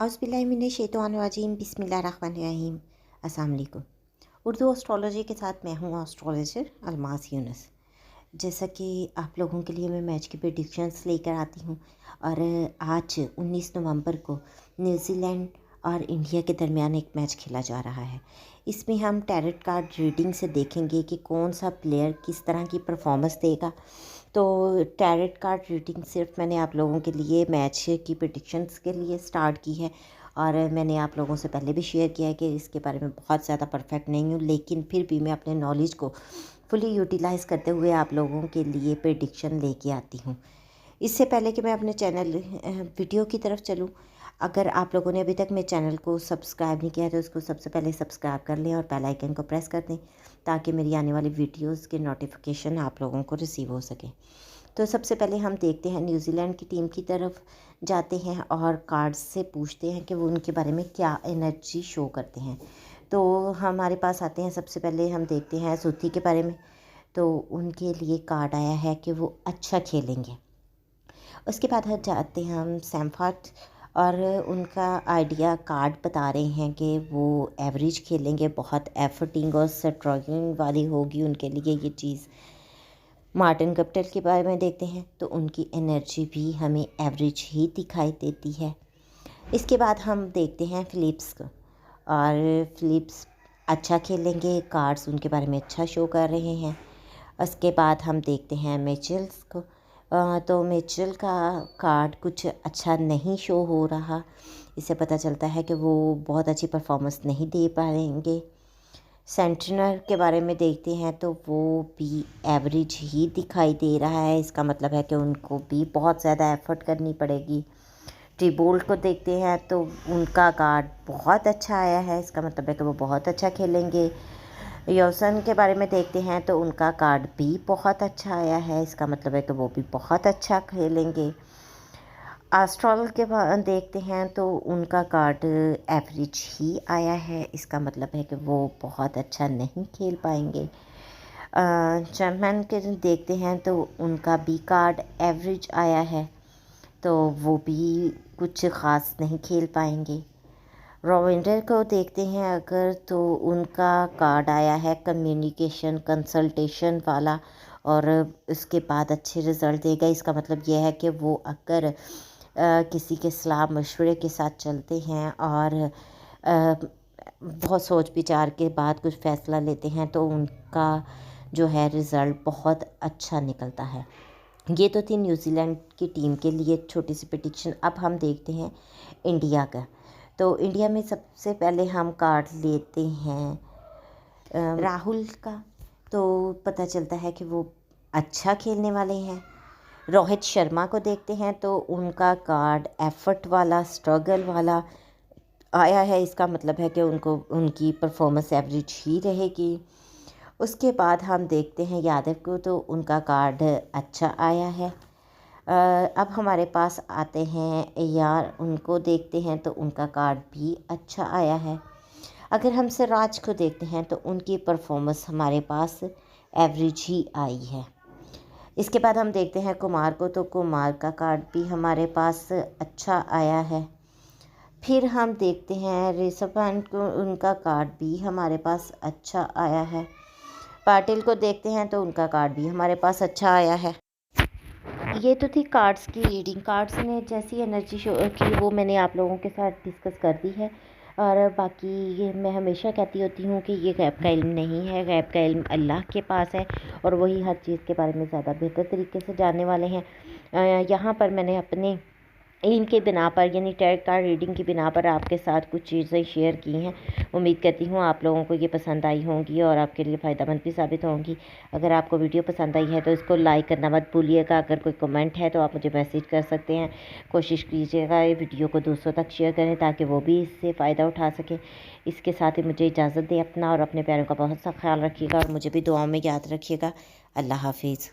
औज़ुबिल्लाहिमिनश्शैतानिर्रजीम बिस्मिल्लाहिर्रहमानिर्रहीम। अस्सलाम वालेकुम। उर्दू एस्ट्रोलॉजी के साथ मैं हूँ एस्ट्रोलॉजर अलमास यूनुस। जैसा कि आप लोगों के लिए मैं मैच की प्रेडिक्शंस लेकर आती हूँ और आज 19 नवंबर को न्यूज़ीलैंड और इंडिया के दरमियान एक मैच खेला जा रहा है। इसमें हम टैरेट कार्ड रीडिंग से देखेंगे कि कौन सा प्लेयर किस तरह की परफॉर्मेंस देगा। तो टैरेट कार्ड रीडिंग सिर्फ मैंने आप लोगों के लिए मैच की प्रेडिक्शंस के लिए स्टार्ट की है और मैंने आप लोगों से पहले भी शेयर किया है कि इसके बारे में बहुत ज़्यादा परफेक्ट नहीं हूँ, लेकिन फिर भी मैं अपने नॉलेज को फुली यूटिलाइज़ करते हुए आप लोगों के लिए प्रेडिक्शन लेके आती हूँ। इससे पहले कि मैं अपने चैनल वीडियो की तरफ चलूँ, अगर आप लोगों ने अभी तक मेरे चैनल को सब्सक्राइब नहीं किया तो उसको सबसे पहले सब्सक्राइब कर लें और बेल आइकन को प्रेस कर दें ताकि मेरी आने वाली वीडियोस के नोटिफिकेशन आप लोगों को रिसीव हो सके। तो सबसे पहले हम देखते हैं न्यूजीलैंड की टीम की तरफ जाते हैं और कार्ड्स से पूछते हैं कि वो उनके बारे में क्या एनर्जी शो करते हैं। तो हमारे पास आते हैं, सबसे पहले हम देखते हैं सूथी के बारे में। तो उनके लिए कार्ड आया है कि वो अच्छा खेलेंगे। उसके बाद जाते हैं हम सैमफर्ट और उनका आइडिया कार्ड बता रहे हैं कि वो एवरेज खेलेंगे, बहुत एफर्टिंग और स्ट्रगलिंग वाली होगी उनके लिए ये चीज़। मार्टिन गप्टिल के बारे में देखते हैं तो उनकी एनर्जी भी हमें एवरेज ही दिखाई देती है। इसके बाद हम देखते हैं फिलिप्स को और फिलिप्स अच्छा खेलेंगे, कार्ड्स उनके बारे में अच्छा शो कर रहे हैं। उसके बाद हम देखते हैं मिचेल्स को। तो मिचेल का कार्ड कुछ अच्छा नहीं शो हो रहा, इससे पता चलता है कि वो बहुत अच्छी परफॉर्मेंस नहीं दे पाएंगे। सेंटनर के बारे में देखते हैं तो वो भी एवरेज ही दिखाई दे रहा है, इसका मतलब है कि उनको भी बहुत ज़्यादा एफर्ट करनी पड़ेगी। ट्रीबोल्ट को देखते हैं तो उनका कार्ड बहुत अच्छा आया है, इसका मतलब है कि वो बहुत अच्छा खेलेंगे। योसन के बारे में देखते हैं तो उनका कार्ड भी बहुत अच्छा आया है, इसका मतलब है कि वो भी बहुत अच्छा खेलेंगे। एस्ट्रल के देखते हैं तो उनका कार्ड एवरेज ही आया है, इसका मतलब है कि वो बहुत अच्छा नहीं खेल पाएंगे। चैम्पियन के देखते हैं तो उनका भी कार्ड एवरेज आया है, तो वो भी कुछ ख़ास नहीं खेल पाएंगे। रविंदर को देखते हैं अगर, तो उनका कार्ड आया है कम्युनिकेशन कंसल्टेशन वाला और उसके बाद अच्छे रिज़ल्ट देगा, इसका मतलब यह है कि वो अगर किसी के सलाह मशवरे के साथ चलते हैं और बहुत सोच विचार के बाद कुछ फ़ैसला लेते हैं तो उनका जो है रिज़ल्ट बहुत अच्छा निकलता है। ये तो थी न्यूजीलैंड की टीम के लिए छोटी सी प्रेडिक्शन। अब हम देखते हैं इंडिया का। तो इंडिया में सबसे पहले हम कार्ड लेते हैं राहुल का, तो पता चलता है कि वो अच्छा खेलने वाले हैं। रोहित शर्मा को देखते हैं तो उनका कार्ड एफर्ट वाला, स्ट्रगल वाला आया है, इसका मतलब है कि उनको उनकी परफॉर्मेंस एवरेज ही रहेगी। उसके बाद हम देखते हैं यादव को, तो उनका कार्ड अच्छा आया है। अब हमारे पास आते हैं यार, उनको देखते हैं तो उनका कार्ड भी अच्छा आया है। अगर हम सिराज को देखते हैं तो उनकी परफॉर्मेंस हमारे पास एवरेज ही आई है। इसके बाद हम देखते हैं कुमार को, तो कुमार का कार्ड भी हमारे पास अच्छा आया है। फिर हम देखते हैं ऋषभ पंत को, उनका कार्ड भी हमारे पास अच्छा आया है। पाटिल को देखते हैं तो उनका कार्ड भी हमारे पास अच्छा आया है। ये तो थी कार्ड्स की रीडिंग। कार्ड्स ने जैसी एनर्जी शो की वो मैंने आप लोगों के साथ डिस्कस कर दी है और बाकी ये मैं हमेशा कहती होती हूँ कि ये गैब का इल्म नहीं है, गैब का इल्म अल्लाह के पास है और वही हर चीज़ के बारे में ज़्यादा बेहतर तरीके से जानने वाले हैं। यहाँ पर मैंने अपने इनके बिना पर यानी टैरेट कार्ड रीडिंग की बिना पर आपके साथ कुछ चीज़ें शेयर की हैं। उम्मीद करती हूँ आप लोगों को ये पसंद आई होंगी और आपके लिए फ़ायदेमंद भी साबित होंगी। अगर आपको वीडियो पसंद आई है तो इसको लाइक करना मत भूलिएगा। अगर कोई कमेंट है तो आप मुझे मैसेज कर सकते हैं। कोशिश कीजिएगा ये वीडियो को दूसरों तक शेयर करें ताकि वो भी इससे फ़ायदा उठा सकें। इसके साथ ही मुझे इजाज़त दें। अपना और अपने प्यारों का बहुत सा ख्याल रखिएगा और मुझे भी दुआओं में याद रखिएगा। अल्लाह हाफिज़।